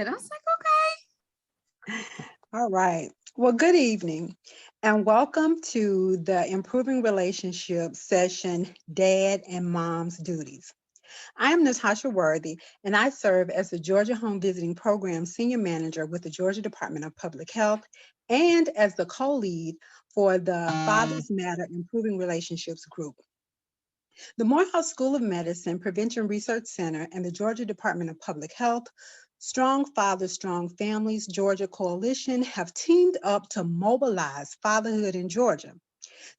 And I was like, okay. All right. Well, good evening and welcome to the Improving Relationships session, Dad and Mom's Duties. I am Natasha Worthy, and I serve as the Georgia Home Visiting Program Senior Manager with the Georgia Department of Public Health and as the co-lead for the Fathers Matter Improving Relationships group. The Morehouse School of Medicine Prevention Research Center and the Georgia Department of Public Health Strong Fathers, Strong Families Georgia Coalition have teamed up to mobilize fatherhood in Georgia.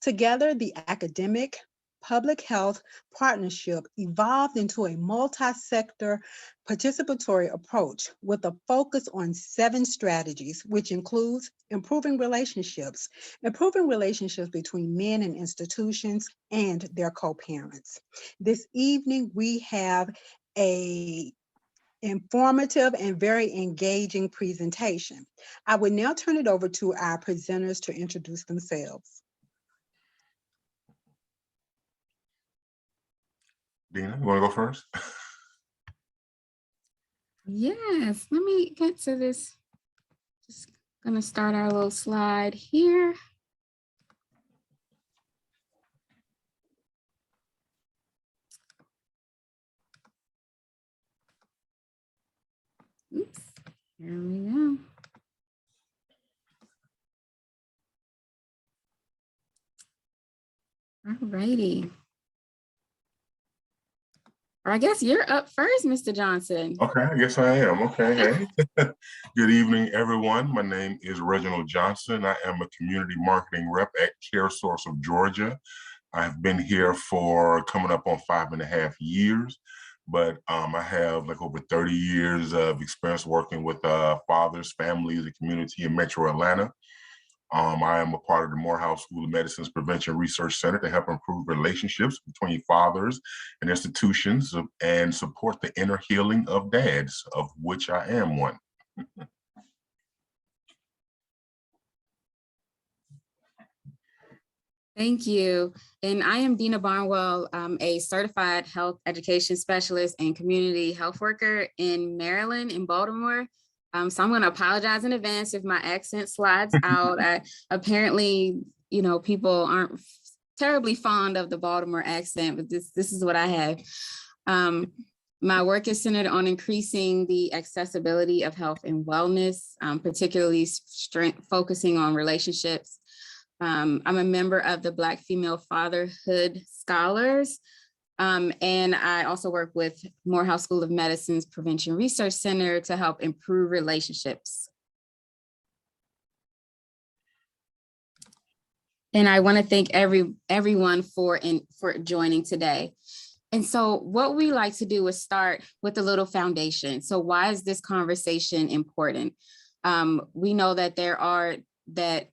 Together, the academic public health partnership evolved into a multi-sector participatory approach with a focus on 7 strategies, which includes improving relationships between men and institutions and their co-parents. This evening, we have a informative and very engaging presentation. I would now turn it over to our presenters to introduce themselves. Dina, you want to go first? Yes, let me get to this. Just gonna start our little slide here. Oops, here we go. All righty. Or I guess you're up first, Mr. Johnson. Okay, I guess I am. Okay, hey. Good evening, everyone. My name is Reginald Johnson. I am a community marketing rep at CareSource of Georgia. I have been here for coming up on 5.5 years, but I have like over 30 years of experience working with fathers, families, the community in Metro Atlanta. I am a part of the Morehouse School of Medicine's Prevention Research Center to help improve relationships between fathers and institutions and support the inner healing of dads, of which I am one. Thank you. And I am Dina Barnwell. I'm a certified health education specialist and community health worker in Maryland, in Baltimore. So I'm going to apologize in advance if my accent slides out. Apparently, you know, people aren't terribly fond of the Baltimore accent, but this is what I have. My work is centered on increasing the accessibility of health and wellness, particularly focusing on relationships. I'm a member of the Black Female Fatherhood Scholars, and I also work with Morehouse School of Medicine's Prevention Research Center to help improve relationships. And I want to thank everyone for joining today. And so what we like to do is start with a little foundation. So why is this conversation important? We know that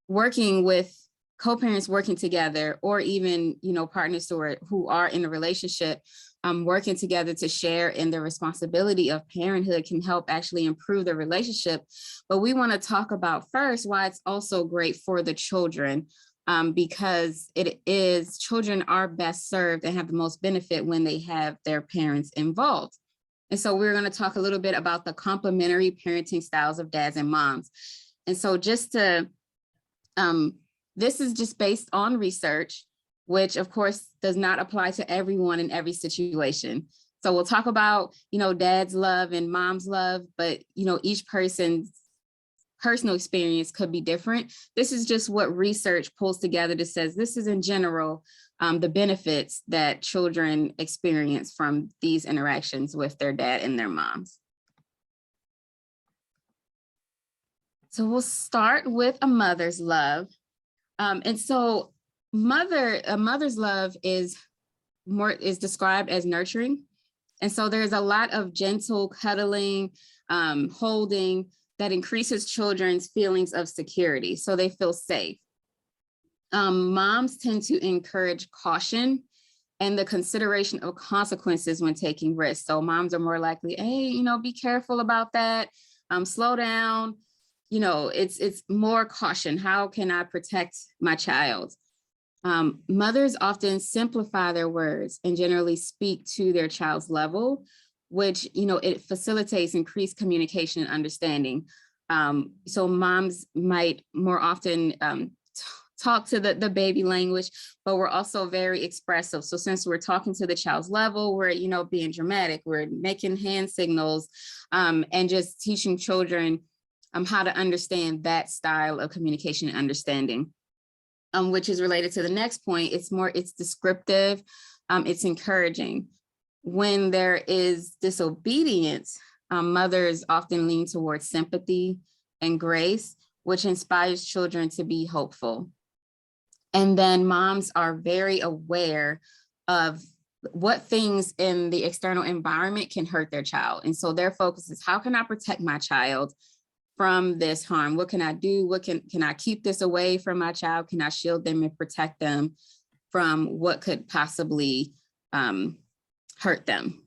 working with co-parents working together, or even, you know, partners who are in a relationship, working together to share in the responsibility of parenthood can help actually improve the relationship. But we want to talk about first why it's also great for the children, because children are best served and have the most benefit when they have their parents involved. And so we're going to talk a little bit about the complementary parenting styles of dads and moms. And so just to this is just based on research, which of course does not apply to everyone in every situation. So we'll talk about, you know, dad's love and mom's love, but, you know, each person's personal experience could be different. This is just what research pulls together that says this is in general the benefits that children experience from these interactions with their dad and their moms. So we'll start with a mother's love. And so a mother's love is described as nurturing. And so there's a lot of gentle cuddling, holding that increases children's feelings of security, so they feel safe. Moms tend to encourage caution and the consideration of consequences when taking risks. So moms are more likely, hey, you know, be careful about that, slow down. You know, it's more caution. How can I protect my child? Mothers often simplify their words and generally speak to their child's level, which, it facilitates increased communication and understanding. So moms might more often talk to the baby language, but we're also very expressive. So since we're talking to the child's level, we're, being dramatic, we're making hand signals, and just teaching children how to understand that style of communication and understanding, which is related to the next point. It's descriptive, it's encouraging. When there is disobedience, mothers often lean towards sympathy and grace, which inspires children to be hopeful. And then moms are very aware of what things in the external environment can hurt their child. And so their focus is, how can I protect my child from this harm? What can I do? What can I keep this away from my child? Can I shield them and protect them from what could possibly hurt them?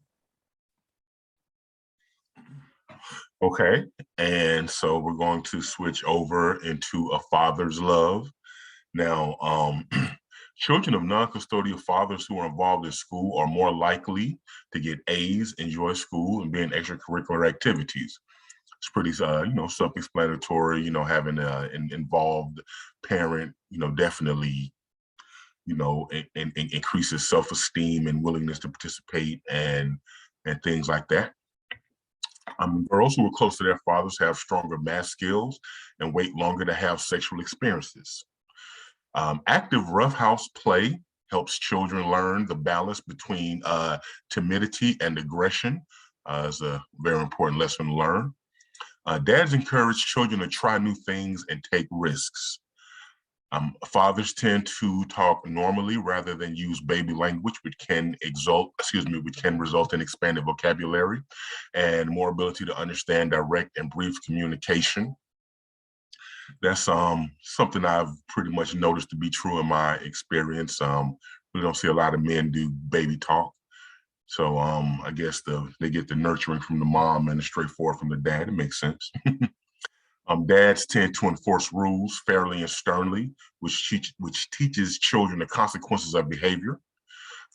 Okay, and so we're going to switch over into a father's love. Now, children of non-custodial fathers who are involved in school are more likely to get A's, enjoy school, and be in extracurricular activities. It's pretty, self-explanatory. Having an involved parent, definitely, increases self-esteem and willingness to participate and things like that. Girls who are close to their fathers have stronger math skills and wait longer to have sexual experiences. Active roughhouse play helps children learn the balance between timidity and aggression. Is a very important lesson to learn. Dads encourage children to try new things and take risks. Fathers tend to talk normally rather than use baby language, which can result in expanded vocabulary and more ability to understand direct and brief communication. That's something I've pretty much noticed to be true in my experience. We don't see a lot of men do baby talk. So I guess they get the nurturing from the mom and the straightforward from the dad. It makes sense. Dads tend to enforce rules fairly and sternly, which teaches children the consequences of behavior.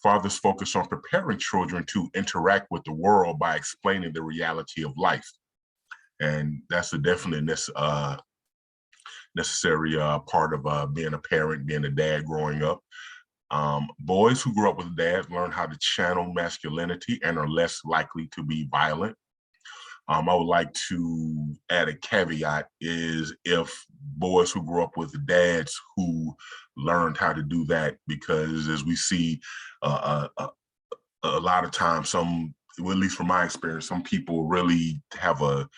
Fathers focus on preparing children to interact with the world by explaining the reality of life. And that's a definite necessary part of being a parent, being a dad growing up. Boys who grow up with dads learn how to channel masculinity and are less likely to be violent. I would like to add a caveat is if boys who grew up with dads who learned how to do that, because as we see a lot of times, at least from my experience, some people really have a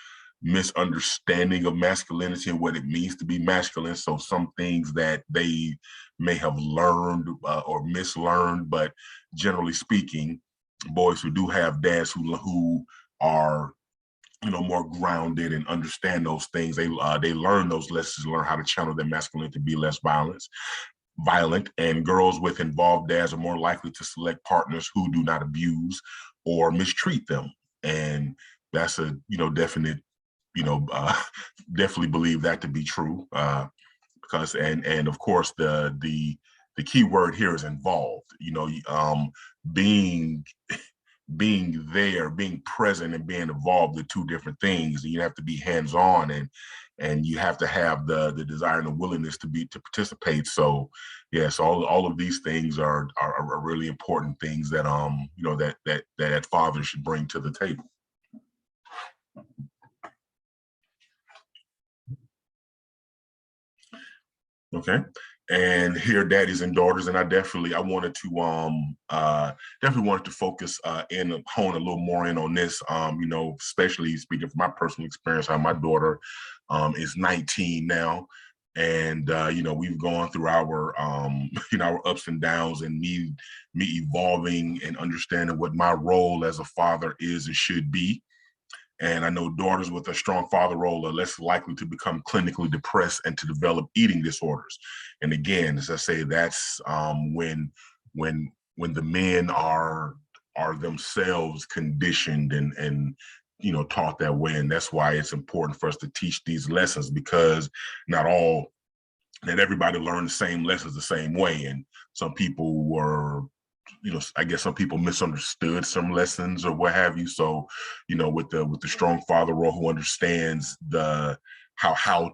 misunderstanding of masculinity and what it means to be masculine. So some things that they may have learned or mislearned, but generally speaking, boys who do have dads who are more grounded and understand those things, they learn those lessons, learn how to channel their masculinity to be less violent. And girls with involved dads are more likely to select partners who do not abuse or mistreat them. And that's a definite, definitely believe that to be true, because and of course the key word here is involved. Being there, being present, and being involved are two different things. You have to be hands-on, and you have to have the desire and the willingness to participate. So yes, all of these things are really important things that that fathers should bring to the table. Okay. And here, daddies and daughters, and I wanted to focus and hone a little more in on this, especially speaking from my personal experience, how my daughter is 19 now. And, we've gone through our, our ups and downs, and me evolving and understanding what my role as a father is and should be. And I know daughters with a strong father role are less likely to become clinically depressed and to develop eating disorders. And again, as I say, that's when the men are themselves conditioned and taught that way. And that's why it's important for us to teach these lessons, because not everybody learned the same lessons the same way. And some people were I guess some people misunderstood some lessons or what have you. So, with the strong father role who understands how to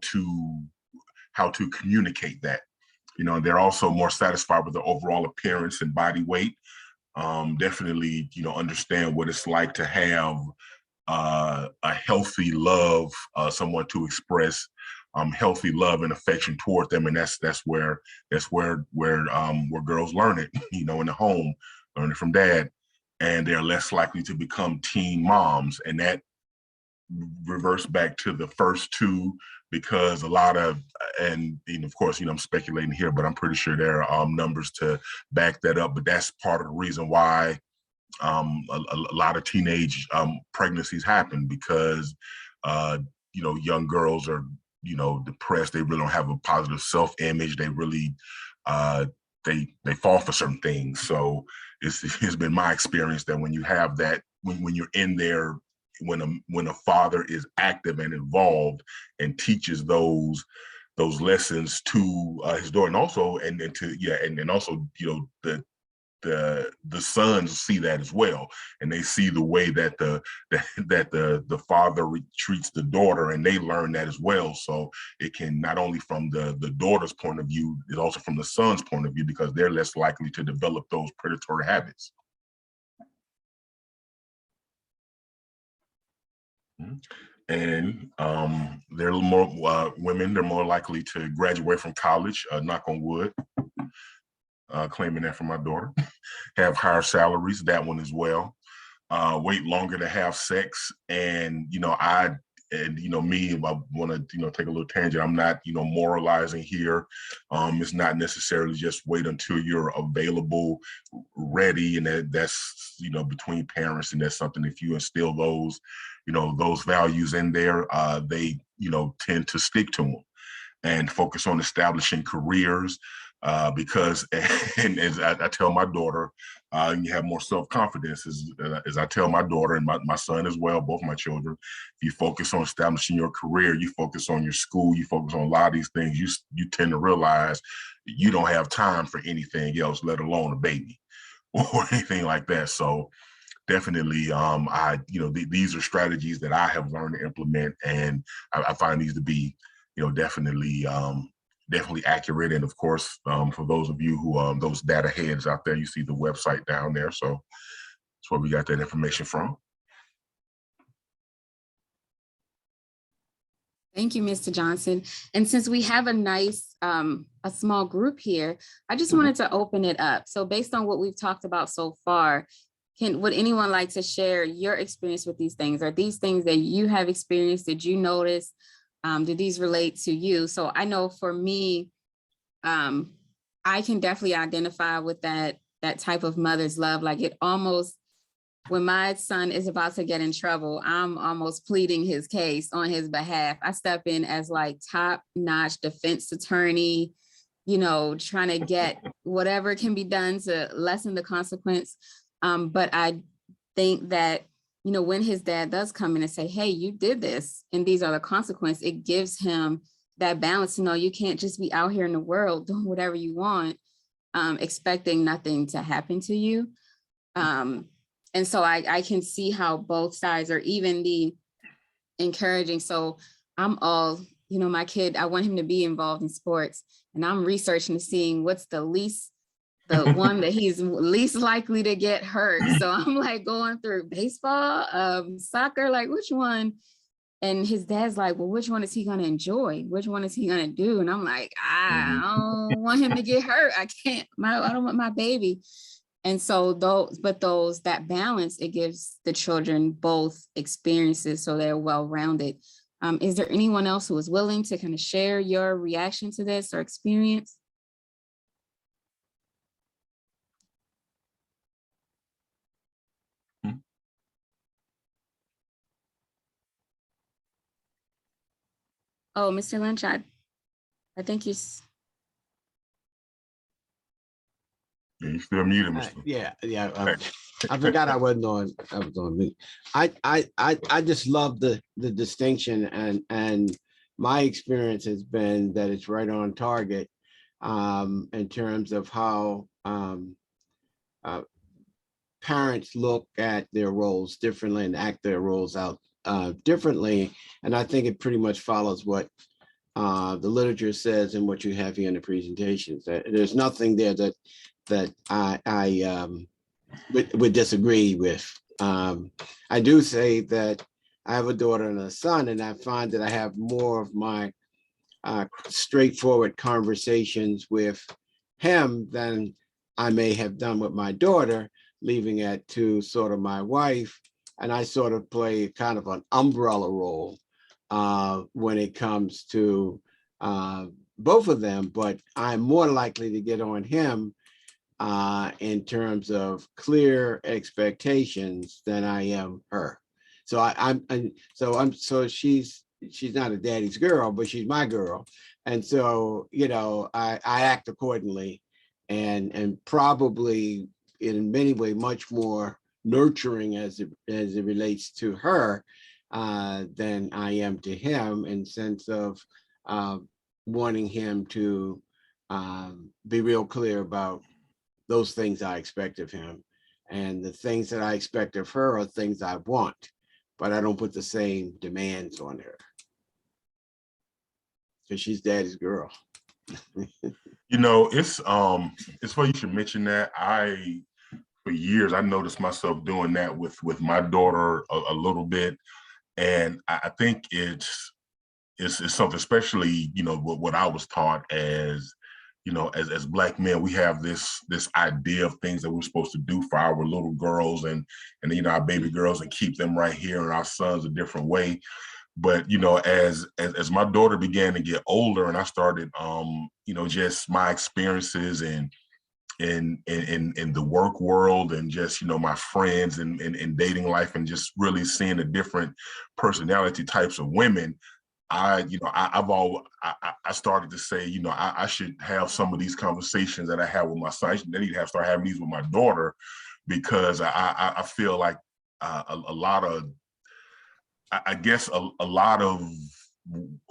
communicate that. They're also more satisfied with the overall appearance and body weight. Definitely, understand what it's like to have a healthy love, someone to express healthy love and affection toward them, and that's where girls learn it, in the home, learn it from dad, and they're less likely to become teen moms, and that reverse back to the first two, because a lot of, and of course, I'm speculating here, but I'm pretty sure there are numbers to back that up. But that's part of the reason why a lot of teenage pregnancies happen, because young girls are depressed. They really don't have a positive self-image. They really they fall for certain things. So it's been my experience that when you have that, when you're in there, when a father is active and involved and teaches those lessons to his daughter, and also and also the sons see that as well, and they see the way that the father treats the daughter, and they learn that as well. So it can not only from the daughter's point of view, it's also from the son's point of view, because they're less likely to develop those predatory habits. And they're more women. They're more likely to graduate from college. Knock on wood. Claiming that for my daughter. Have higher salaries. That one as well. Wait longer to have sex. And me, if I want to take a little tangent, I'm not moralizing here. It's not necessarily just wait until you're available, ready, and that's between parents, and that's something, if you instill those those values in there, they tend to stick to them and focus on establishing careers, because and as I tell my daughter, you have more self-confidence, as I tell my daughter and my son as well, both my children. If you focus on establishing your career, you focus on your school, you focus on a lot of these things, you tend to realize you don't have time for anything else, let alone a baby or anything like that. So definitely, these are strategies that I have learned to implement, and I find these to be, definitely accurate. And of course, for those of you who, those data heads out there, you see the website down there. So that's where we got that information from. Thank you, Mr. Johnson. And since we have a nice, a small group here, I just wanted to open it up. So based on what we've talked about so far, would anyone like to share your experience with these things? Are these things that you have experienced? Did you notice? Do these relate to you? So I know for me, I can definitely identify with that type of mother's love. Like, it almost, when my son is about to get in trouble, I'm almost pleading his case on his behalf. I step in as like top-notch defense attorney, trying to get whatever can be done to lessen the consequence. But I think that, when his dad does come in and say, hey, you did this, and these are the consequences, it gives him that balance to know you can't just be out here in the world doing whatever you want, expecting nothing to happen to you. And so I can see how both sides are evenly encouraging. So I'm all, my kid, I want him to be involved in sports, and I'm researching and seeing what's the one that he's least likely to get hurt. So I'm like going through baseball, soccer, like which one? And his dad's like, well, which one is he going to enjoy? Which one is he going to do? And I'm like, I don't want him to get hurt. I don't want my baby. And so that balance, it gives the children both experiences, so they're well-rounded. Is there anyone else who is willing to kind of share your reaction to this or experience? Oh, Mr. Lynch, I think you. You still muted, Mr. Yeah. I forgot I was on mute. I just love the distinction, and my experience has been that it's right on target in terms of how parents look at their roles differently and act their roles out differently. And I think it pretty much follows what the literature says and what you have here in the presentations. There's nothing there that I would disagree with. I do say that I have a daughter and a son, and I find that I have more of my straightforward conversations with him than I may have done with my daughter, leaving it to sort of my wife. And I sort of play kind of an umbrella role when it comes to both of them, but I'm more likely to get on him in terms of clear expectations than I am her. So she's not a daddy's girl, but she's my girl. And so, I act accordingly and probably in many ways much more nurturing as it relates to her than I am to him, in sense of wanting him to be real clear about those things I expect of him. And the things that I expect of her are things I want, but I don't put the same demands on her because she's daddy's girl. It's funny you should mention that. For years, I noticed myself doing that with my daughter a little bit. And I think it's something, especially, what I was taught as, as Black men, we have this idea of things that we're supposed to do for our little girls and our baby girls, and keep them right here, and our sons a different way. But, as my daughter began to get older and I started, just my experiences and in the work world, and just, my friends and dating life, and just really seeing the different personality types of women, I started to say, I should have some of these conversations that I have with my son. I need to start having these with my daughter, because I feel like a lot of, I guess a lot of,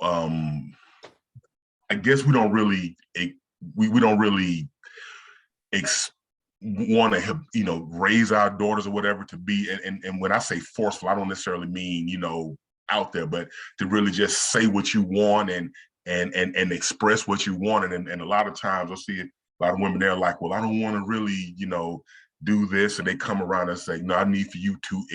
I guess we don't really want to, raise our daughters or whatever to be, and when I say forceful, I don't necessarily mean, out there, but to really just say what you want and express what you want. And a lot of times I'll see a lot of women, they're like, well, I don't want to really, do this. And they come around and say, no, I need for you to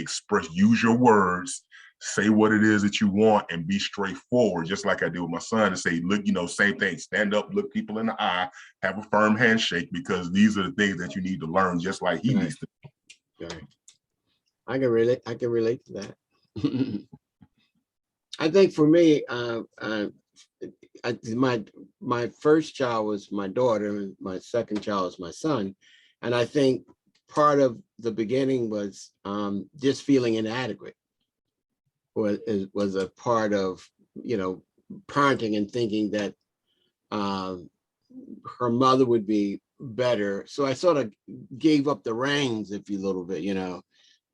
use your words, say what it is that you want, and be straightforward, just like I did with my son, and say, look, same thing, stand up, look people in the eye, have a firm handshake, because these are the things that you need to learn, just like he needs to. Right. I can relate to that. I think for me, my first child was my daughter, my second child was my son. And I think part of the beginning was just feeling inadequate, was a part of, parenting, and thinking that her mother would be better. So I sort of gave up the reins, if you little bit,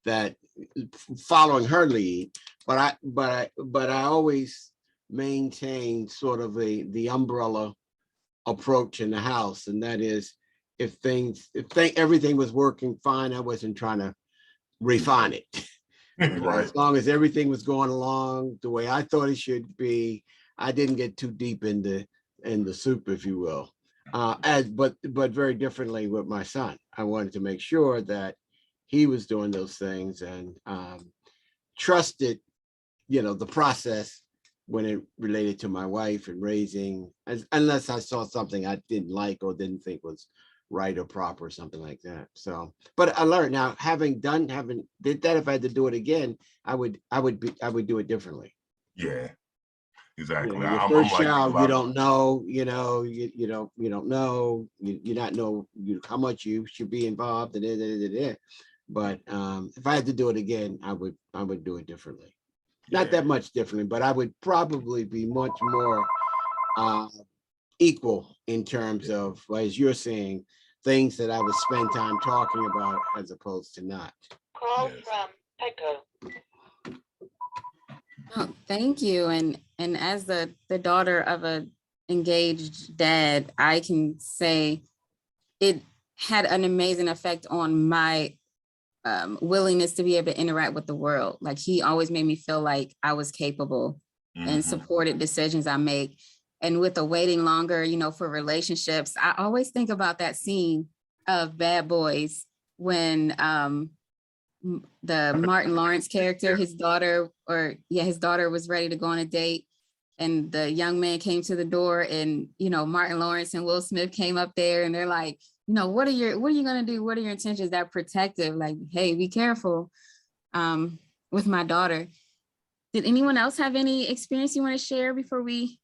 that following her lead, but I always maintained sort of the umbrella approach in the house, and that is, if everything was working fine, I wasn't trying to refine it. Right. As long as everything was going along the way I thought it should be, I didn't get too deep in the soup, if you will. But very differently with my son, I wanted to make sure that he was doing those things, and trusted, the process when it related to my wife and raising, unless I saw something I didn't like or didn't think was right or proper or something like that. So, but I learned now, having did that, if I had to do it again, I would do it differently. Yeah, exactly. Your first child, you don't know, you don't know, you not know how much you should be involved in it. But if I had to do it again, I would do it differently. Not that much differently, but I would probably be much more equal in terms of, as you're saying, things that I would spend time talking about as opposed to not. Call from Echo. Oh, thank you. And as the daughter of a engaged dad, I can say had an amazing effect on my willingness to be able to interact with the world. Like he always made me feel like I was capable and supported decisions I make. And with the waiting longer, you know, for relationships, I always think about that scene of Bad Boys when the Martin Lawrence character, his daughter was ready to go on a date. And the young man came to the door and, you know, Martin Lawrence and Will Smith came up there and they're like, you know, what are you going to do? What are your intentions? That protective, like, hey, be careful with my daughter. Did anyone else have any experience you want to share before we?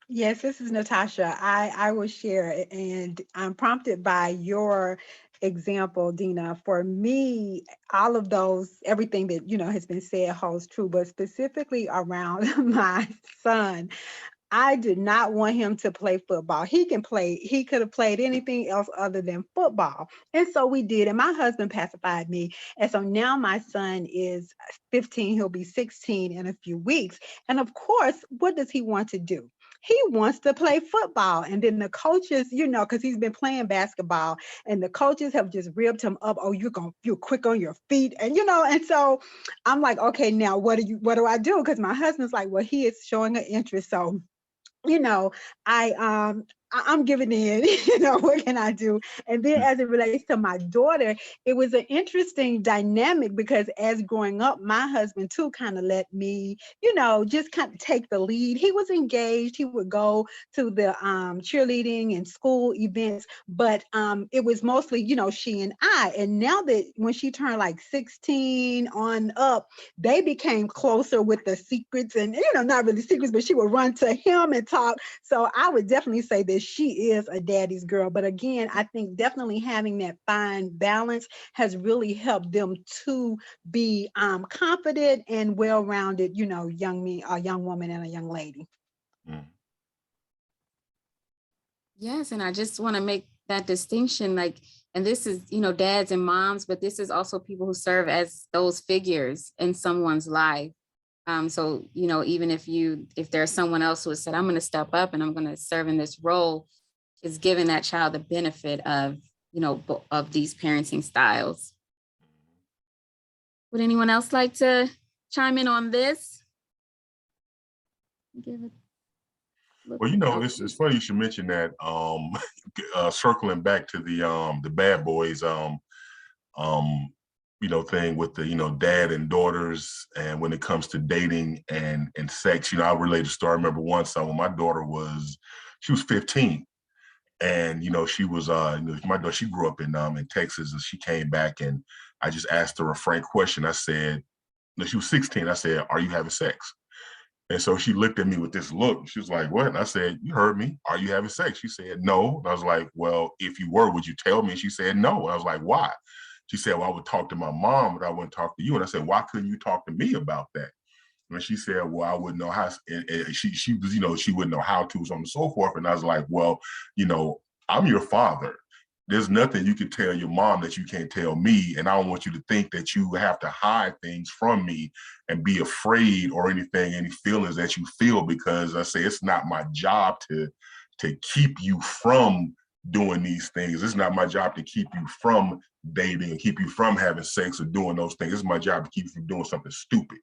Yes, this is Natasha. I will share, and I'm prompted by your example, Dina. For me, all of those, everything that, you know, has been said holds true, but specifically around my son, I did not want him to play football. He could have played anything else other than football. And so we did. And my husband pacified me. And so now my son is 15. He'll be 16 in a few weeks. And of course, what does he want to do? He wants to play football. And then the coaches, you know, because he's been playing basketball, and the coaches have just ribbed him up. Oh, you're quick on your feet. And, you know, and so I'm like, okay, now what do I do? Because my husband's like, well, he is showing an interest. So, you know, I'm giving in, you know, what can I do? And then as it relates to my daughter, it was an interesting dynamic because as growing up, my husband too kind of let me, you know, just kind of take the lead. He was engaged. He would go to the cheerleading and school events, but it was mostly, you know, she and I. And now that when she turned like 16 on up, they became closer with the secrets and, you know, not really secrets, but she would run to him and talk. So I would definitely say that she is a daddy's girl. But again, I think definitely having that fine balance has really helped them to be confident and well-rounded, you know, a young woman and a young lady. Yes, and I just want to make that distinction, like, and this is, you know, dads and moms, but this is also people who serve as those figures in someone's life. So, you know, even if there's someone else who has said, I'm going to step up and I'm going to serve in this role, is giving that child the benefit of, you know, of these parenting styles. Would anyone else like to chime in on this? Well, you know, it's funny you should mention that. Circling back to the Bad Boys, you know, thing with the, you know, dad and daughters, and when it comes to dating and sex, you know, I relate a story. I remember one time when my daughter was 15, and you know, she was you know, my daughter, she grew up in Texas, and she came back, and I just asked her a frank question. I said, no, she was 16. I said, "Are you having sex?" And so she looked at me with this look. She was like, "What?" And I said, "You heard me. Are you having sex?" She said, "No." And I was like, "Well, if you were, would you tell me?" And she said, "No." And I was like, "Why?" She said, "Well, I would talk to my mom, but I wouldn't talk to you." And I said, "Why couldn't you talk to me about that?" And she said, "Well, I wouldn't know how." And she was, you know, she wouldn't know how to, so on and so forth. And I was like, "Well, you know, I'm your father. There's nothing you can tell your mom that you can't tell me. And I don't want you to think that you have to hide things from me and be afraid or anything, any feelings that you feel, because I say it's not my job to keep you from doing these things. It's not my job to keep you from dating and keep you from having sex or doing those things. It's my job to keep you from doing something stupid."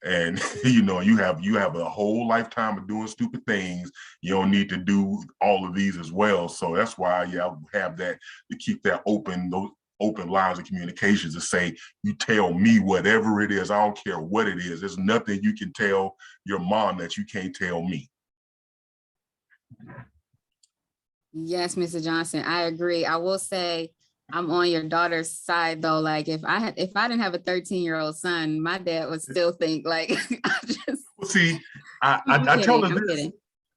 And you know, you have a whole lifetime of doing stupid things. You don't need to do all of these as well. So that's why, yeah, I have that, to keep that open, those open lines of communications, to say, you tell me whatever it is. I don't care what it is. There's nothing you can tell your mom that you can't tell me. Yes, Mr. Johnson, I agree. I will say I'm on your daughter's side though. Like if I didn't have a 13-year-old son, my dad would still think like I just see, I tell her this.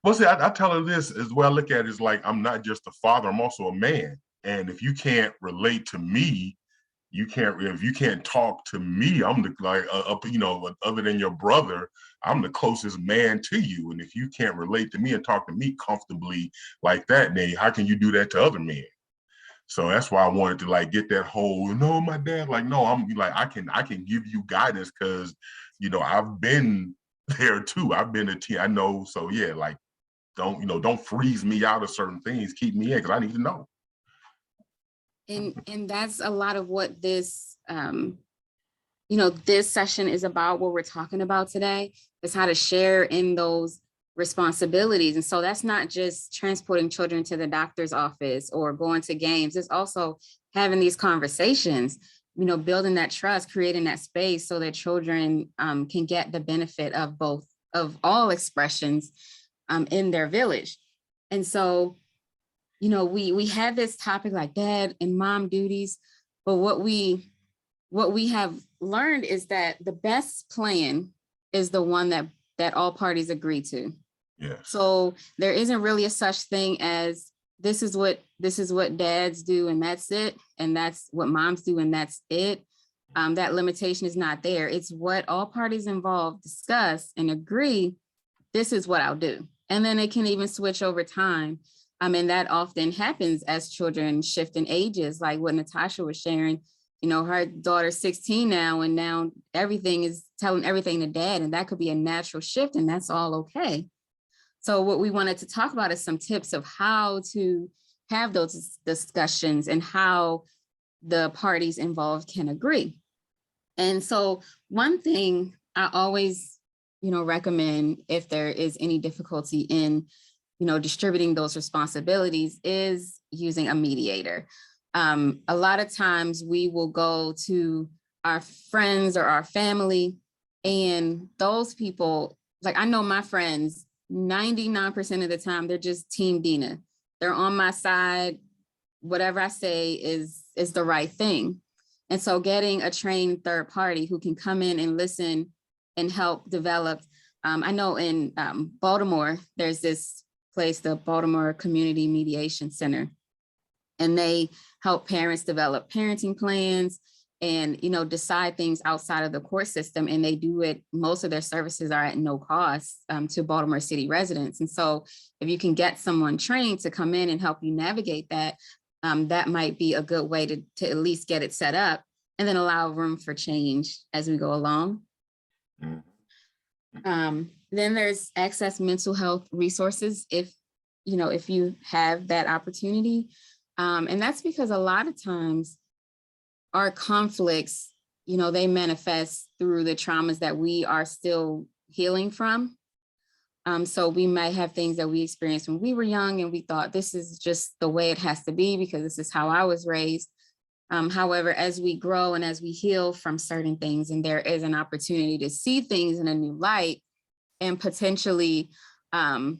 Well, see, I tell her this as well. I look at it as like, I'm not just a father, I'm also a man. And if you can't relate to me, if you can't talk to me, I'm the, like, you know, other than your brother, I'm the closest man to you. And if you can't relate to me and talk to me comfortably like that, then how can you do that to other men? So that's why I wanted to like get that whole, no, my dad, like, no, I'm like, I can give you guidance, because, you know, I've been there too. I've been a teen, I know. So yeah, like don't freeze me out of certain things. Keep me in because I need to know. And that's a lot of what this this session is about. What we're talking about today is how to share in those responsibilities. And so that's not just transporting children to the doctor's office or going to games. It's also having these conversations, building that trust, creating that space so that children can get the benefit of all expressions in their village. And so, we had this topic like dad and mom duties, but what we have learned is that the best plan is the one that all parties agree to. Yes. So there isn't really a such thing as this is what dads do and that's it, and that's what moms do and that's it. That limitation is not there. It's what all parties involved discuss and agree, this is what I'll do. And then it can even switch over time. And that often happens as children shift in ages, like what Natasha was sharing. Her daughter's 16 now, and now everything is telling everything to dad, and that could be a natural shift, and that's all okay. So what we wanted to talk about is some tips of how to have those discussions and how the parties involved can agree. And so one thing I always, recommend if there is any difficulty in, distributing those responsibilities is using a mediator. A lot of times we will go to our friends or our family, and those people, like I know my friends, 99% of the time, they're just Team Dina. They're on my side. Whatever I say is the right thing. And so getting a trained third party who can come in and listen and help develop. I know in Baltimore, there's this place, the Baltimore Community Mediation Center, and they help parents develop parenting plans and, decide things outside of the court system. And they do it, most of their services are at no cost to Baltimore City residents. And so if you can get someone trained to come in and help you navigate that, that might be a good way to at least get it set up and then allow room for change as we go along. Then there's access mental health resources if you have that opportunity. And that's because a lot of times our conflicts, they manifest through the traumas that we are still healing from. So we might have things that we experienced when we were young and we thought this is just the way it has to be because this is how I was raised. However, as we grow and as we heal from certain things, and there is an opportunity to see things in a new light and potentially have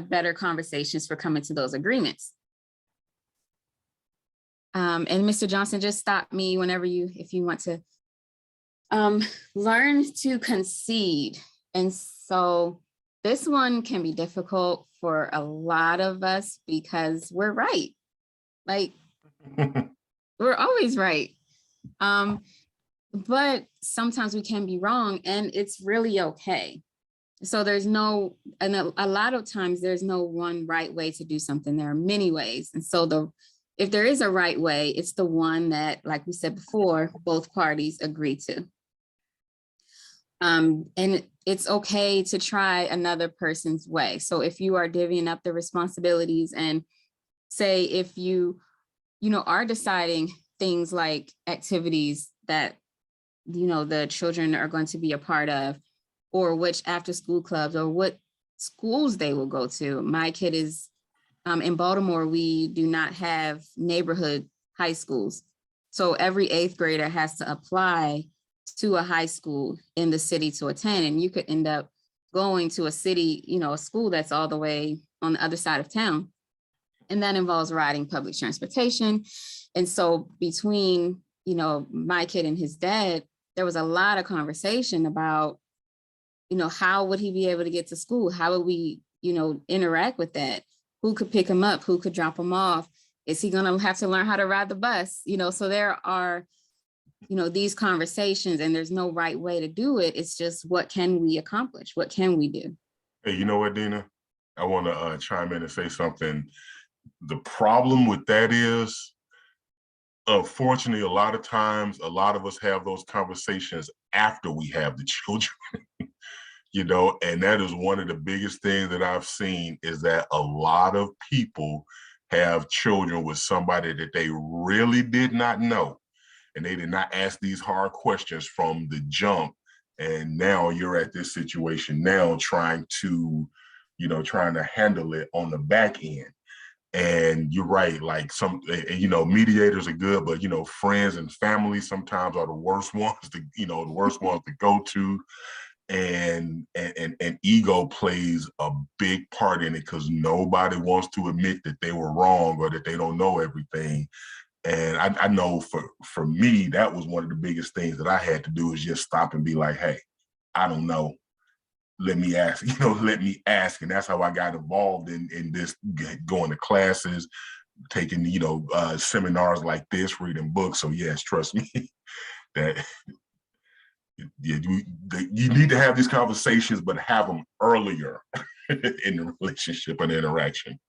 better conversations for coming to those agreements. And Mr. Johnson, just stop me whenever if you want to. Learn to concede. And so this one can be difficult for a lot of us because we're right. Like, we're always right. But sometimes we can be wrong, and it's really okay. So and a lot of times there's no one right way to do something. There are many ways. And so if there is a right way, it's the one that, like we said before, both parties agree to. And it's okay to try another person's way. So if you are divvying up the responsibilities, and say if you are deciding things like activities that, the children are going to be a part of, or which after school clubs or what schools they will go to. My kid is in Baltimore, we do not have neighborhood high schools. So every 8th grader has to apply to a high school in the city to attend. And you could end up going to a city, a school that's all the way on the other side of town. And that involves riding public transportation. And so between, my kid and his dad, there was a lot of conversation about, how would he be able to get to school? How would we, interact with that? Who could pick him up? Who could drop him off? Is he going to have to learn how to ride the bus? So there are, these conversations, and there's no right way to do it. It's just, what can we accomplish? What can we do? Hey, you know what, Dina? I want to chime in and say something. The problem with that is, unfortunately, a lot of times, a lot of us have those conversations after we have the children. you know, and that is one of the biggest things that I've seen is that a lot of people have children with somebody that they really did not know. And they did not ask these hard questions from the jump. And now you're at this situation now trying to, you know, trying to handle it on the back end. And you're right, like you know, mediators are good, but, you know, friends and family sometimes are the worst ones to, you know, the worst ones to go to. And ego plays a big part in it because nobody wants to admit that they were wrong or that they don't know everything. And I know for me, that was one of the biggest things that I had to do is just stop and be like, hey, I don't know. Let me ask, you know, let me ask. And that's how I got involved in this, going to classes, taking, you know, seminars like this, reading books. So yes, trust me, that you need to have these conversations, but have them earlier in the relationship and interaction.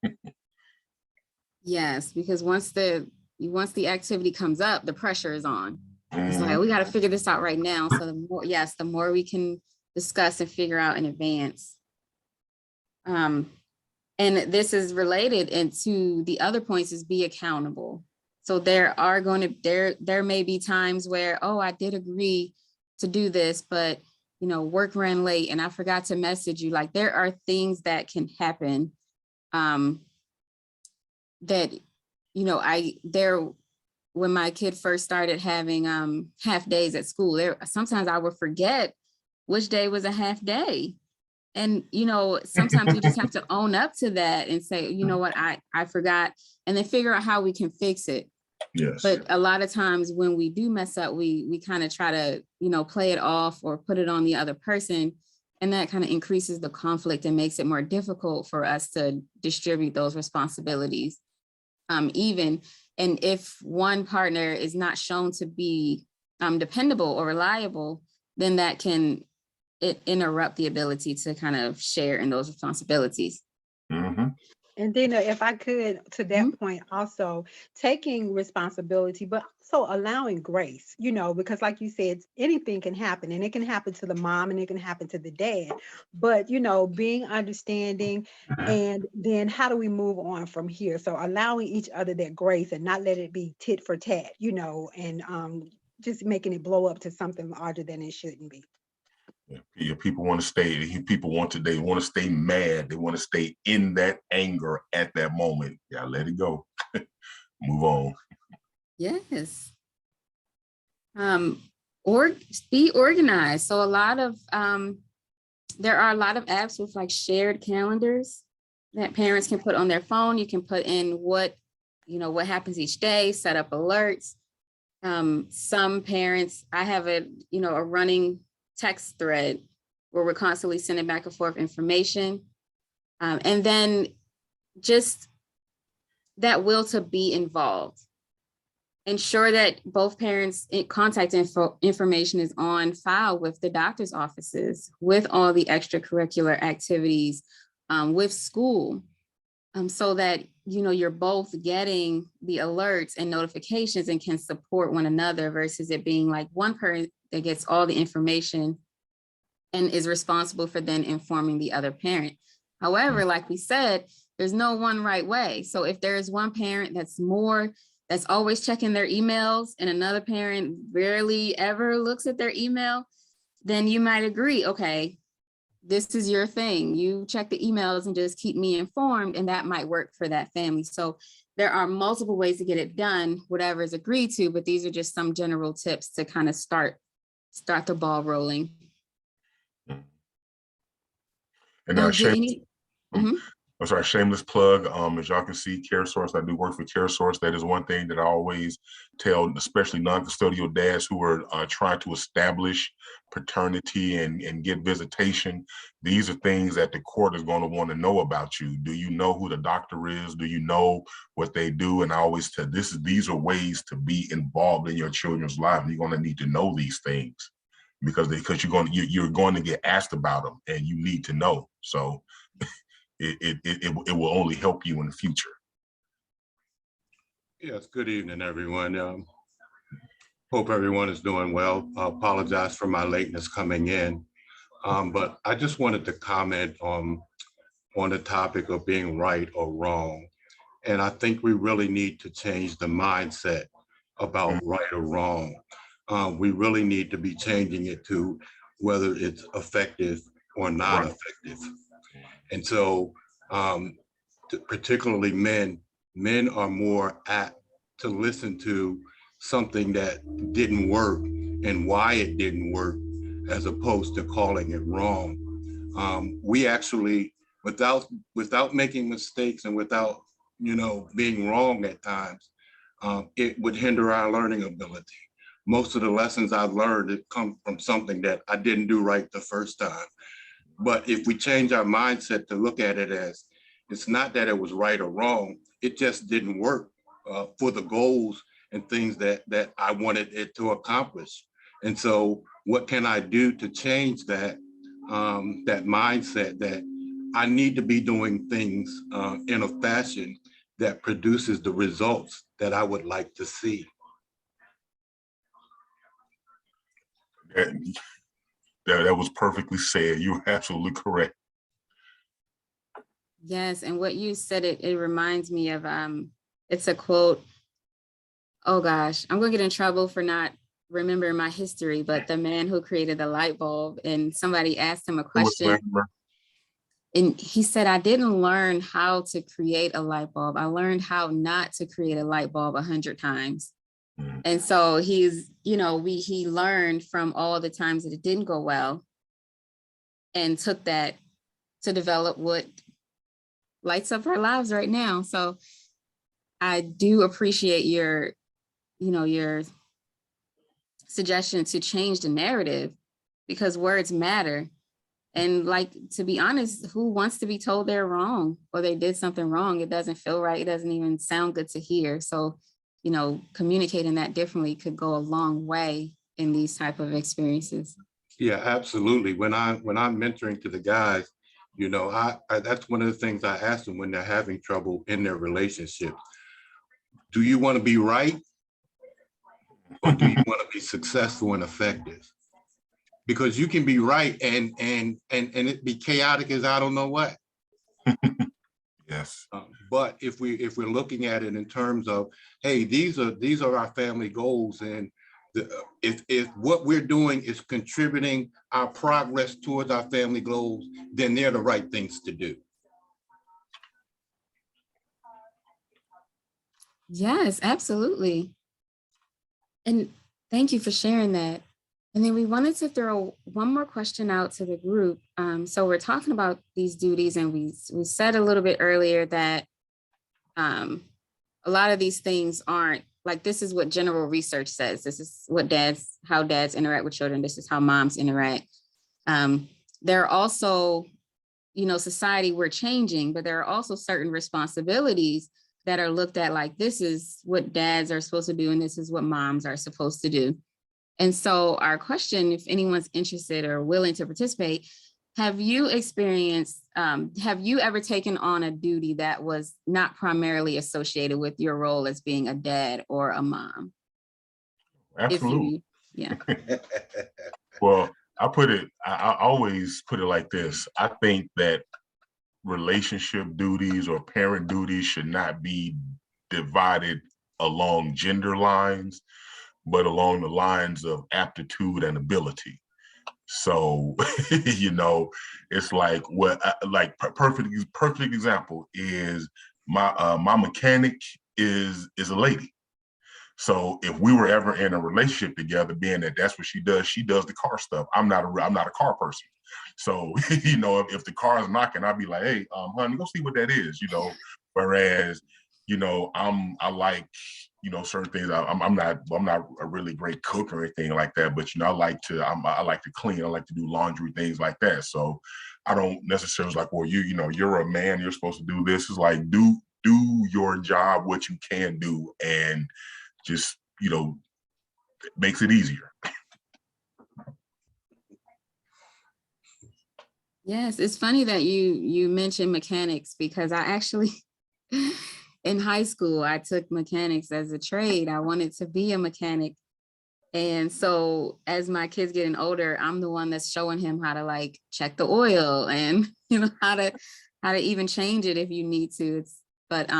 Yes, because once the activity comes up, the pressure is on. It's like, we got to figure this out right now. So the more we can discuss and figure out in advance. And this is related into the other points is be accountable. So there may be times where, oh, I did agree to do this, but, you know, work ran late and I forgot to message you. Like there are things that can happen that, you know, when my kid first started having half days at school, sometimes I would forget which day was a half day. And, you know, sometimes you just have to own up to that and say, you know what, I forgot, and then figure out how we can fix it. Yes. But a lot of times when we do mess up, we kind of try to, you know, play it off or put it on the other person. And that kind of increases the conflict and makes it more difficult for us to distribute those responsibilities. And if one partner is not shown to be dependable or reliable, then that can interrupt the ability to kind of share in those responsibilities. Mm-hmm. And then if I could, to that point, also taking responsibility, but also allowing grace, you know, because like you said, anything can happen, and it can happen to the mom and it can happen to the dad, but, you know, being understanding, and then how do we move on from here? So allowing each other that grace and not let it be tit for tat, you know, and just making it blow up to something larger than it shouldn't be. Yeah, people want to stay. They want to stay mad. They want to stay in that anger at that moment. Yeah, let it go. Move on. Yes. Or be organized. So there are a lot of apps with like shared calendars that parents can put on their phone. You can put in what happens each day, set up alerts. Some parents, I have a running text thread where we're constantly sending back and forth information. And then just that will to be involved. Ensure that both parents' contact information is on file with the doctor's offices, with all the extracurricular activities, with school, so that you're both getting the alerts and notifications and can support one another, versus it being like one parent that gets all the information and is responsible for then informing the other parent. However, like we said, there's no one right way. So if there is one parent that's always checking their emails and another parent rarely ever looks at their email, then you might agree, okay, this is your thing. You check the emails and just keep me informed, and that might work for that family. So there are multiple ways to get it done, whatever is agreed to, but these are just some general tips to kind of start the ball rolling. And shameless plug. As y'all can see, CareSource, I do work for CareSource. That is one thing that I always tell, especially non-custodial dads who are trying to establish paternity and get visitation. These are things that the court is going to want to know about you. Do you know who the doctor is? Do you know what they do? And I always tell, these are ways to be involved in your children's life. You're going to need to know these things because you're going to get asked about them, and you need to know. So it will only help you in the future. Yes, good evening, everyone. Hope everyone is doing well. I apologize for my lateness coming in. But I just wanted to comment on the topic of being right or wrong. And I think we really need to change the mindset about right or wrong. We really need to be changing it to whether it's effective or not Right. effective. And so particularly men are more apt to listen to something that didn't work and why it didn't work, as opposed to calling it wrong. We actually, without making mistakes and without, being wrong at times, it would hinder our learning ability. Most of the lessons I've learned have come from something that I didn't do right the first time. But if we change our mindset to look at it as, it's not that it was right or wrong, it just didn't work for the goals and things that I wanted it to accomplish. And so what can I do to change that, that mindset that I need to be doing things in a fashion that produces the results that I would like to see? That was perfectly said. You're absolutely correct. Yes, and what you said, it reminds me of, it's a quote. Oh gosh, I'm gonna get in trouble for not remembering my history, but the man who created the light bulb, and somebody asked him a question, and he said, I didn't learn how to create a light bulb. I learned how not to create a light bulb 100 times. And so he learned from all the times that it didn't go well and took that to develop what lights up our lives right now. So I do appreciate your suggestion to change the narrative, because words matter. And like, to be honest, who wants to be told they're wrong or they did something wrong? It doesn't feel right. It doesn't even sound good to hear. So, communicating that differently could go a long way in these type of experiences. Yeah, absolutely. When I'm mentoring to the guys, I that's one of the things I ask them when they're having trouble in their relationship. Do you want to be right, or do you want to be successful and effective? Because you can be right and it be chaotic as I don't know what. Yes. But if we're looking at it in terms of, hey, these are our family goals, and if what we're doing is contributing our progress towards our family goals, then they're the right things to do. Yes, absolutely. And thank you for sharing that. And then we wanted to throw one more question out to the group. So we're talking about these duties, and we said a little bit earlier that a lot of these things aren't like, this is what general research says. This is what how dads interact with children. This is how moms interact. There are also, society, we're changing, but there are also certain responsibilities that are looked at like, this is what dads are supposed to do, and this is what moms are supposed to do. And so our question, if anyone's interested or willing to participate, have you ever taken on a duty that was not primarily associated with your role as being a dad or a mom? Absolutely. Yeah. Well, I always put it like this. I think that relationship duties or parent duties should not be divided along gender lines, but along the lines of aptitude and ability. So, it's like perfect example is my mechanic is a lady. So if we were ever in a relationship together, being that that's what she does the car stuff. I'm not a car person. So, if the car is knocking, I'll be like, hey, honey, go see what that is, whereas, I like, certain things. I'm not a really great cook or anything like that, but I like to clean. I like to do laundry, things like that. So I don't necessarily like, well, you're a man, you're supposed to do this. It's like, do your job, what you can do, and just, makes it easier. Yes, it's funny that you mentioned mechanics, because I actually, in high school, I took mechanics as a trade. I wanted to be a mechanic. And so as my kids getting older, I'm the one that's showing him how to like check the oil and how to even change it if you need to. But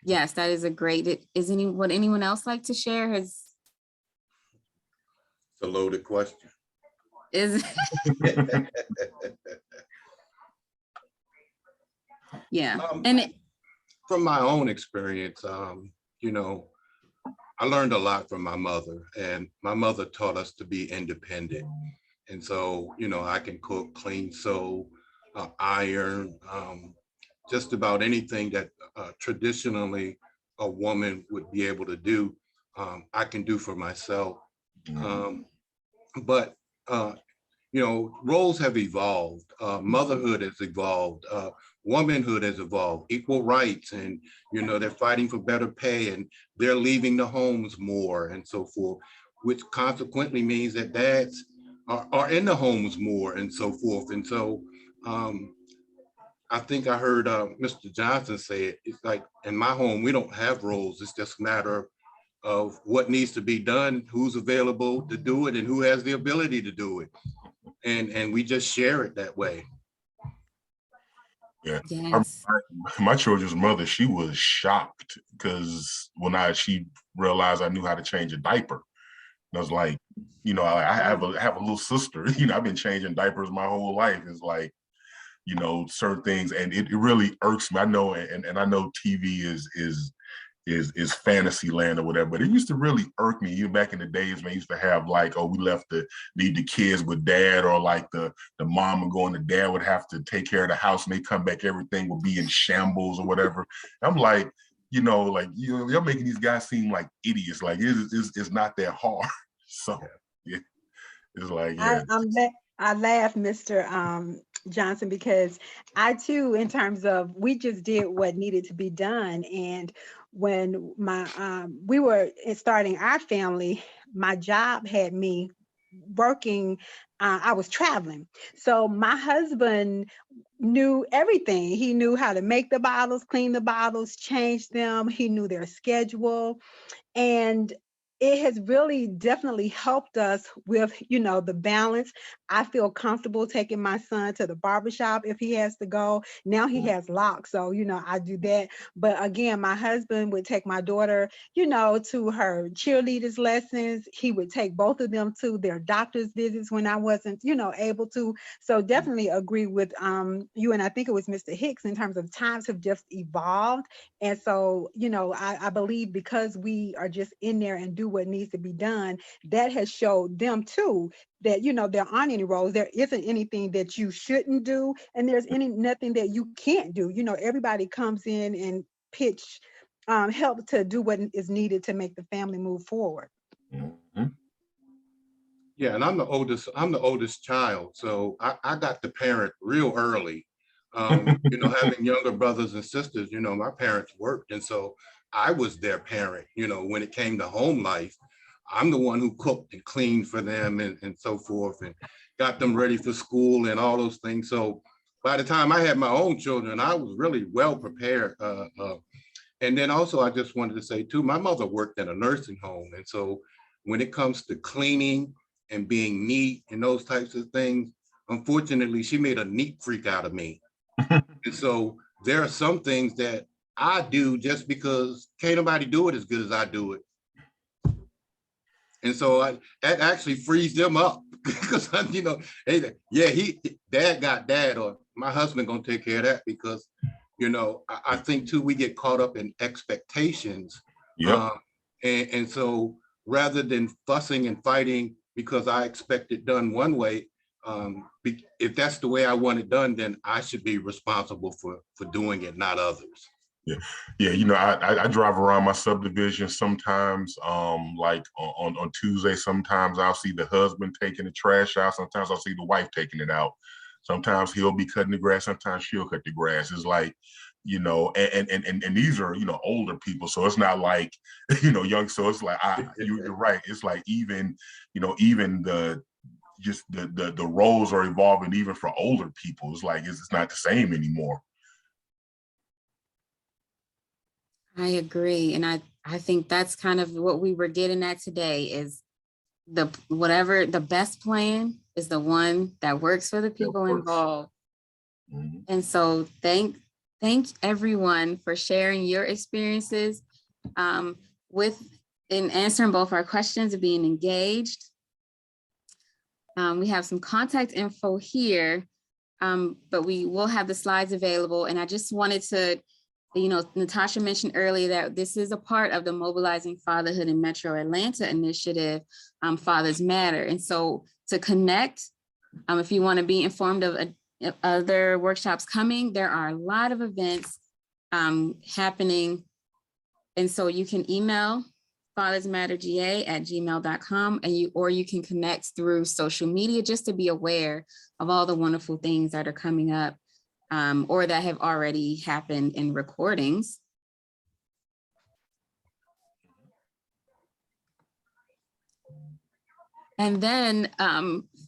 yes, that is a great. Would anyone else like to share? It's a loaded question. Yeah, and from my own experience, I learned a lot from my mother, and my mother taught us to be independent. And so, I can cook, clean, sew, iron, just about anything that traditionally a woman would be able to do, I can do for myself. But roles have evolved. Motherhood has evolved. Womanhood has evolved. Equal rights, and they're fighting for better pay, and they're leaving the homes more, and so forth, which consequently means that dads are in the homes more, and so forth. And so I think I heard Mr. Johnson say it. It's like in my home, we don't have roles. It's just a matter of what needs to be done, who's available to do it, and who has the ability to do it. And we just share it that way. Yeah. yes. My children's mother, she was shocked because when she realized I knew how to change a diaper. And I was like, I have a little sister, I've been changing diapers my whole life. It's like, certain things, and it really irks me. I know, and I know TV is fantasy land or whatever, but it used to really irk me. Even back in the days when I used to have like, we left to leave the kids with dad, or like the mom would go and the dad would have to take care of the house, and they come back, everything would be in shambles or whatever. I'm like, you're making these guys seem like idiots. Like it's not that hard. So yeah, it's like, yeah. I laugh, Mr. Johnson, because I too, in terms of, we just did what needed to be done. And when we were starting our family, my job had me working, I was traveling. So my husband knew everything. He knew how to make the bottles, clean the bottles, change them. He knew their schedule. And it has really definitely helped us with, the balance. I feel comfortable taking my son to the barbershop if he has to go. Now he has locks, so, I do that. But again, my husband would take my daughter, to her cheerleaders lessons. He would take both of them to their doctor's visits when I wasn't, able to. So definitely agree with you. And I think it was Mr. Hicks, in terms of times have just evolved. And so, I believe because we are just in there and do what needs to be done, that has showed them too that, there aren't any roles. There isn't anything that you shouldn't do. And there's nothing that you can't do. Everybody comes in and pitch, help to do what is needed to make the family move forward. Mm-hmm. Yeah, and I'm the oldest child. So I got the parent real early. Having younger brothers and sisters, my parents worked. And so I was their parent, when it came to home life. I'm the one who cooked and cleaned for them and so forth, and got them ready for school and all those things. So by the time I had my own children, I was really well prepared. And then also, I just wanted to say too, my mother worked in a nursing home. And so when it comes to cleaning and being neat and those types of things, unfortunately, she made a neat freak out of me. And so there are some things that I do just because can't nobody do it as good as I do it. And so that actually frees them up because, dad got dad, or my husband gonna take care of that, because, I think too, we get caught up in expectations. Yep. And so rather than fussing and fighting because I expect it done one way, if that's the way I want it done, then I should be responsible for doing it, not others. Yeah. I drive around my subdivision sometimes, like on Tuesday. Sometimes I'll see the husband taking the trash out. Sometimes I'll see the wife taking it out. Sometimes he'll be cutting the grass. Sometimes she'll cut the grass. It's like, and these are, older people. So it's not like, young. So it's like, you're right. It's like even the roles are evolving even for older people. It's like, it's not the same anymore. I agree. And I think that's kind of what we were getting at today is whatever the best plan is the one that works for the people involved. Mhm. And so thank everyone for sharing your experiences with in answering both our questions and being engaged. We have some contact info here, but we will have the slides available. And I just wanted to, Natasha mentioned earlier that this is a part of the Mobilizing Fatherhood in Metro Atlanta initiative, Fathers Matter. And so to connect, if you want to be informed of other workshops coming, there are a lot of events happening. And so you can email fathersmatterga@gmail.com, or you can connect through social media just to be aware of all the wonderful things that are coming up or that have already happened in recordings. And then,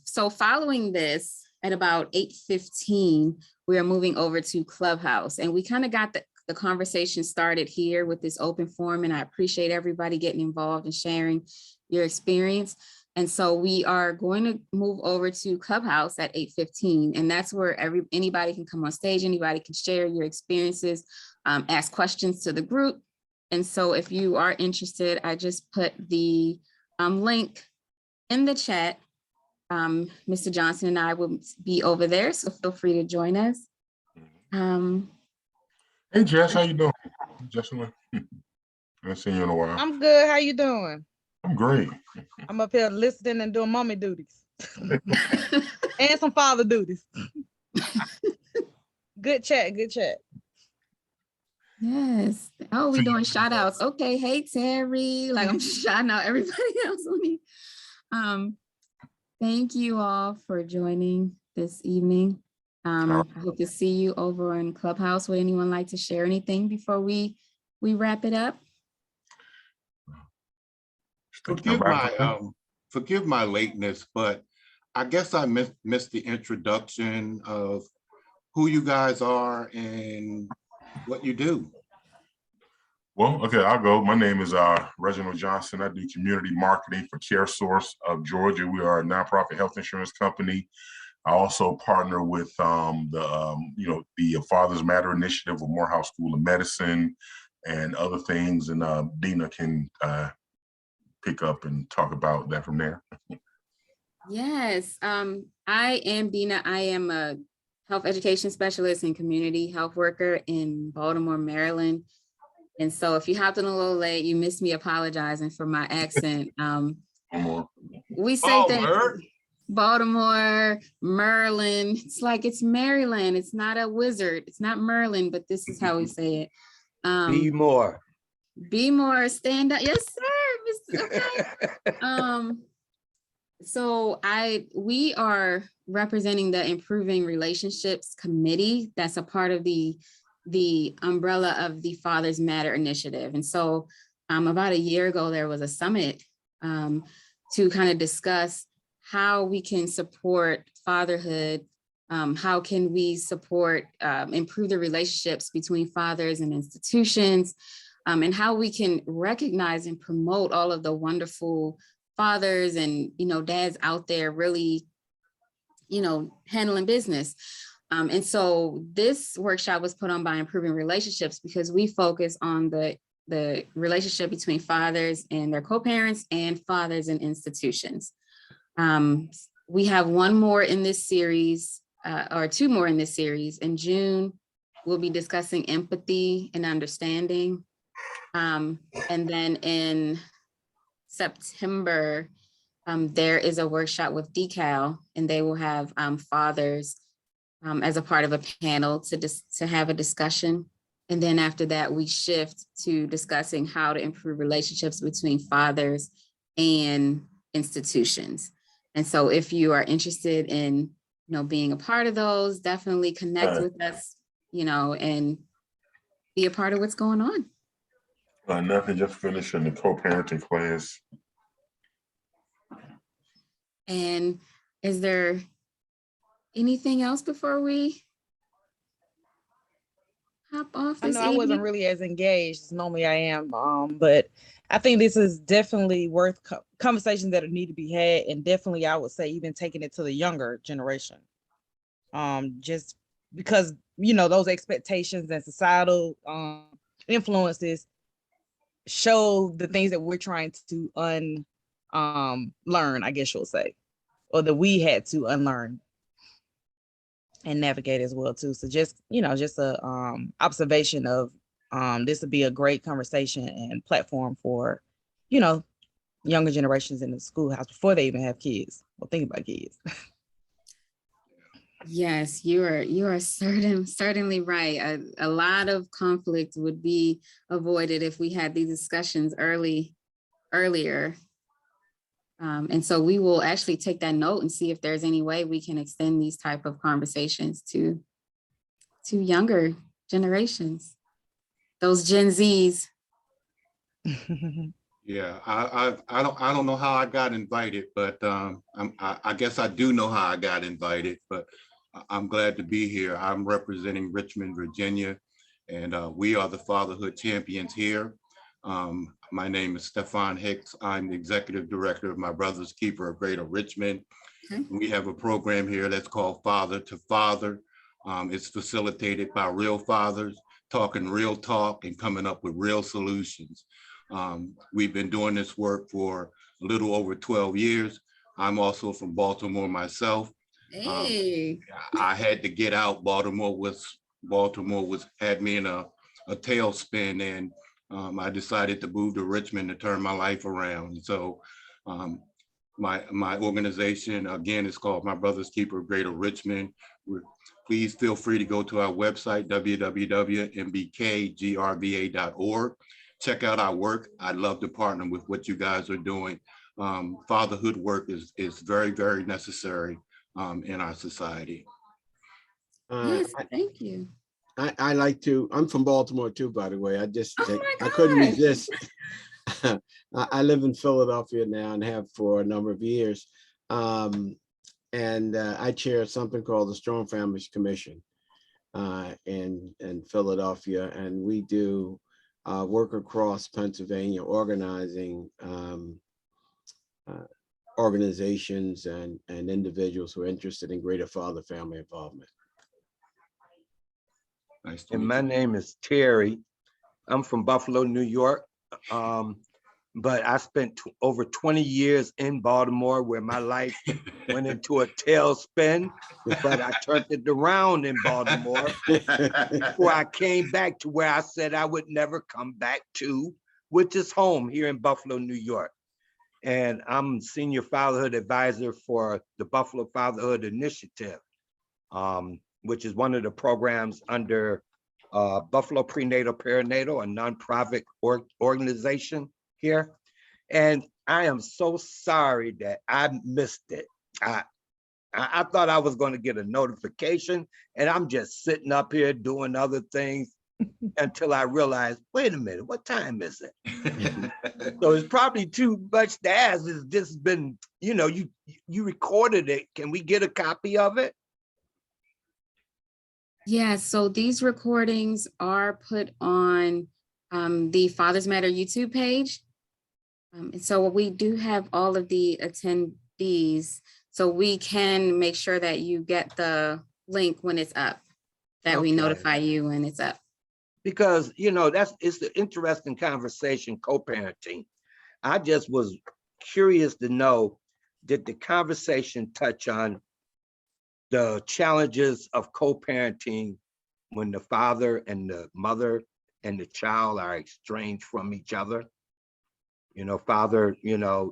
so following this at about 8:15, we are moving over to Clubhouse, and we kind of got the conversation started here with this open forum, and I appreciate everybody getting involved and sharing your experience. And so we are going to move over to Clubhouse at 8:15, and that's where anybody can come on stage, anybody can share your experiences, ask questions to the group. And so if you are interested, I just put the link in the chat. Mr. Johnson and I will be over there, so feel free to join us. Hey Jess, how you doing? Jessamine, I haven't seen you in a while. I'm good. How you doing? I'm great. I'm up here listening and doing mommy duties and some father duties. Good chat. Good chat. Yes. Oh, we doing shout outs. Okay. Hey, Terry. Like I'm shouting out everybody else on me. Thank you all for joining this evening. I hope to see you over in Clubhouse. Would anyone like to share anything before we wrap it up? Forgive my lateness, but I guess I missed the introduction of who you guys are and what you do. Well, okay, I'll go. My name is Reginald Johnson. I do community marketing for CareSource of Georgia. We are a nonprofit health insurance company. I also partner with the Fathers Matter initiative with Morehouse School of Medicine and other things. And Dina can pick up and talk about that from there. Yes, I am Dina. I am a health education specialist and community health worker in Baltimore, Maryland. And so if you hopped in a little late, you missed me apologizing for my accent. We say things. Baltimore, Maryland. It's like it's Maryland. It's not a wizard. It's not Merlin, but this is how we say it. Be more. Be more. Stand up. Yes, sir. Okay. So we are representing the Improving Relationships Committee. That's a part of the umbrella of the Fathers Matter initiative. And so about a year ago, there was a summit to kind of discuss how we can support fatherhood, how can we support, improve the relationships between fathers and institutions, and how we can recognize and promote all of the wonderful fathers and, dads out there really, handling business. And so this workshop was put on by Improving Relationships because we focus on the relationship between fathers and their co-parents and fathers and institutions. We have one more in this series, or two more in this series. In June, we'll be discussing empathy and understanding. And then in September, there is a workshop with Decal, and they will have fathers as a part of a panel to have a discussion. And then after that, we shift to discussing how to improve relationships between fathers and institutions. And so if you are interested in, being a part of those, definitely connect with us, and be a part of what's going on. Nothing, just finishing the co-parenting class. And is there anything else before we hop off I this know evening? I wasn't really as engaged as normally I am, but I think this is definitely worth conversations that need to be had, and definitely I would say even taking it to the younger generation. Just because those expectations and societal influences show the things that we're trying to learn, I guess you'll say, or that we had to unlearn and navigate as well too. So just a observation of this would be a great conversation and platform for younger generations in the schoolhouse before they even have kids or think about kids. Yes, you are certainly right. A lot of conflict would be avoided if we had these discussions earlier. And so we will actually take that note and see if there's any way we can extend these type of conversations to younger generations, those Gen Zs. Yeah, I don't know how I got invited, but I guess I do know how I got invited, but I'm glad to be here. I'm representing Richmond, Virginia, and we are the fatherhood champions here. My name is Stefan Hicks. I'm the executive director of My Brother's Keeper of Greater Richmond. Okay. We have a program here that's called Father to Father. It's facilitated by real fathers, talking real talk and coming up with real solutions. We've been doing this work for a little over 12 years. I'm also from Baltimore myself. Hey. I had to get out. Baltimore had me in a tailspin, and I decided to move to Richmond to turn my life around. So my organization, again, is called My Brother's Keeper of Greater Richmond. Please feel free to go to our website, www.mbkgrva.org. Check out our work. I'd love to partner with what you guys are doing. Fatherhood work is very, very necessary in our society. Yes, thank you. I'm from Baltimore too, by the way. I couldn't gosh. resist. I live in Philadelphia now and have for a number of years. And I chair something called the Strong Families Commission in Philadelphia. And we do work across Pennsylvania, organizing organizations and individuals who are interested in greater father-family involvement. Nice to And meet my you. name is Terry. I'm from Buffalo, New York. But I spent over 20 years in Baltimore, where my life went into a tailspin, but I turned it around in Baltimore before I came back to where I said I would never come back to, which is home here in Buffalo, New York. And I'm senior fatherhood advisor for the Buffalo Fatherhood Initiative, which is one of the programs under Buffalo Prenatal Perinatal, a nonprofit organization here. And I am so sorry that I missed it. I thought I was going to get a notification, and I'm just sitting up here doing other things until I realized, wait a minute, what time is it? So it's probably too much to ask. It's just been, you recorded it. Can we get a copy of it? Yeah, so these recordings are put on the Fathers Matter YouTube page. And so we do have all of the attendees, so we can make sure that you get the link when it's up, that we Okay. notify you when it's up. Because, it's an interesting conversation, co-parenting. I just was curious to know, did the conversation touch on the challenges of co-parenting when the father and the mother and the child are estranged from each other? Father,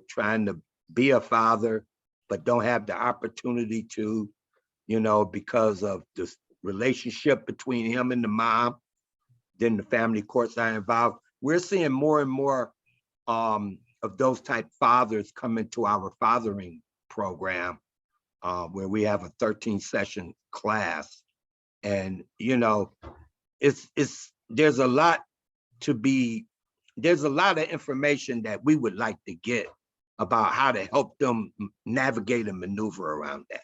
trying to be a father, but don't have the opportunity to, because of the relationship between him and the mom. Then the family courts are involved. We're seeing more and more of those type fathers come into our fathering program, where we have a 13-session class. And, there's a lot of information that we would like to get about how to help them navigate and maneuver around that.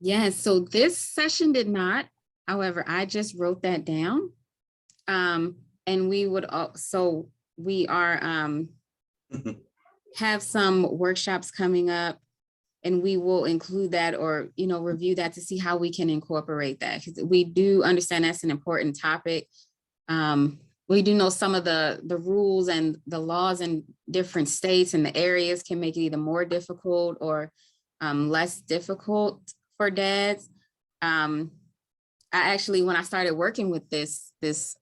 Yeah, so this session did not. However, I just wrote that down. And And we would also, we are have some workshops coming up, and we will include that, or, you know, review that to see how we can incorporate that, because we do understand that's an important topic. We do know some of the rules and the laws in different states and the areas can make it either more difficult or less difficult for dads. I actually, when I started working with this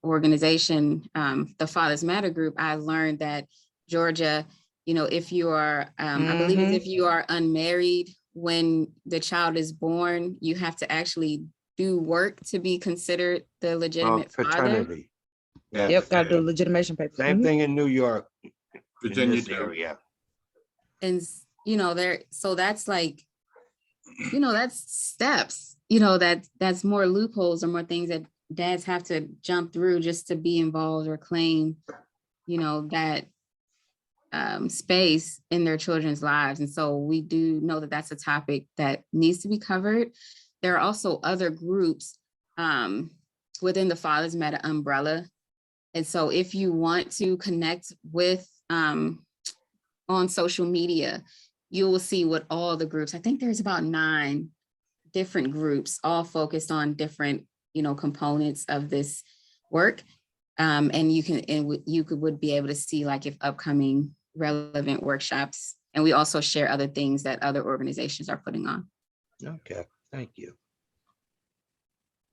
organization, the Fathers Matter group, I learned that Georgia, you know, if you are, I believe it's if you are unmarried when the child is born, you have to actually do work to be considered the legitimate father. Paternity. Yeah. Yep, got to do legitimation papers. Same thing in New York, in Virginia this too. area. And, you know, so that's like, you know, that's steps, you know, that's more loopholes or more things that dads have to jump through just to be involved or claim, you know, that space in their children's lives. And so we do know that that's a topic that needs to be covered. There are also other groups within the Fathers Matter umbrella. And so if you want to connect with on social media, you will see what all the groups, I think there's about 9 different groups, all focused on different, you know, components of this work. And you would be able to see like if upcoming relevant workshops, and we also share other things that other organizations are putting on. Okay, thank you.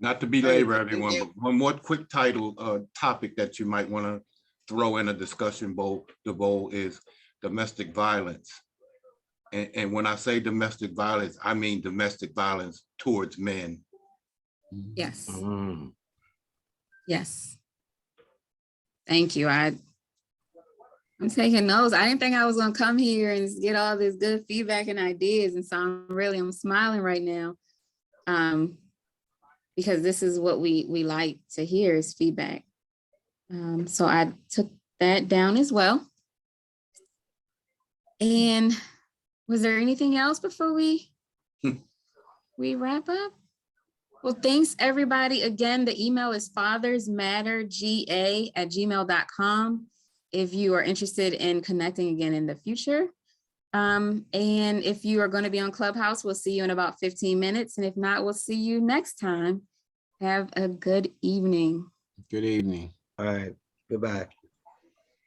Not to belabor everyone, but one more quick topic that you might want to throw in a discussion bowl is domestic violence. And when I say domestic violence, I mean domestic violence towards men. Yes. Mm. Yes. Thank you. I'm taking notes. I didn't think I was gonna come here and get all this good feedback and ideas. And so I'm smiling right now. Because this is what we like to hear is feedback. So I took that down as well. And was there anything else before we wrap up? Well, thanks everybody. Again, the email is fathersmatterga@gmail.com if you are interested in connecting again in the future. And if you are going to be on Clubhouse, we'll see you in about 15 minutes. And if not, we'll see you next time. Have a good evening. Good evening. All right, goodbye.